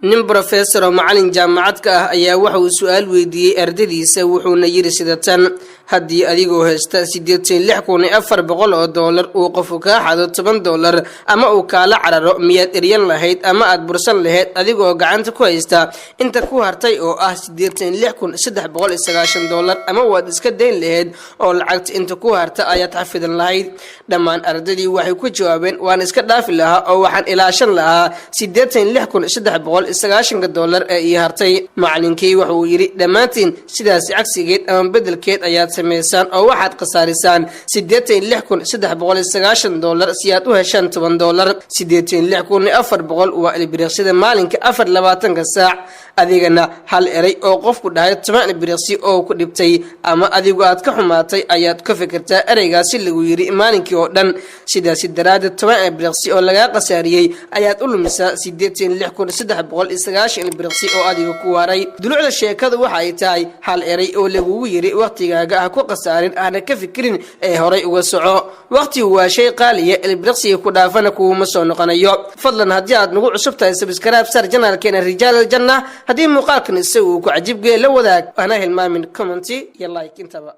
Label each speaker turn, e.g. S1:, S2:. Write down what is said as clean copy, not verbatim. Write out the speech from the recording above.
S1: nin professor oo macallin jaamacad ka ah ayaa waxa uu su'aal weydiiyay ardaydiisa wuxuuna yiri sida tan haddii adigoo haysta $86,400 oo dollar uu qofku ka xado $10 ama uu kala cararo miyaad eryan lahayd ama aad bursan lahayd adigoo gacanta ku haysta inta ku hartay oo ah $86,390 ama waad iska deyn lahayd oo lacagta inta ku harta ayaad xafidan lahayd dhammaan ardaydii waxay ku jawaabeen waan iska dhaafi lahaa oo waxaan ilaashan lahaa $86,390 ee ii hartay macallinkii wuxuu yiri dhamaantiin sidaas cagsigeed ama bedelkeed ayaad sameeysan oo waxaad qasaarisaan $86,390 si aad u heshaan $10 $86,400 waa ilbiriqsida maalinka 24 saac adigana hal eray oo qofku dhahay 10 ilbiriqsi oo ku dhibtay ama adigu aad ka xumaatay ayaad ka fikirtaa ereygaasi lagu yiri maalinkii oo dhan sidaas daraaddeed 10 ilbiriqsi oo laga qasaariyay ayaad u lumisaa $86,390 ilbiriqsi oo adigu ku waray dulucda sheekadu waxa ay tahay hal eray oo lagu yiri waqtigaaga ha ku qasaarin aana ka fikirin ee horay uga soco waqtigu waa shay qaaliya ilbiriqsiga ku dhaafana kuuma soo noqonayo fadlan haddii aad nagu cusub tahay subscribe sar channelkeena Rijaal Janna haddii muuqaalkan isagu ku cajib geel la wadaag ana hilmaamin comment iyo like intaba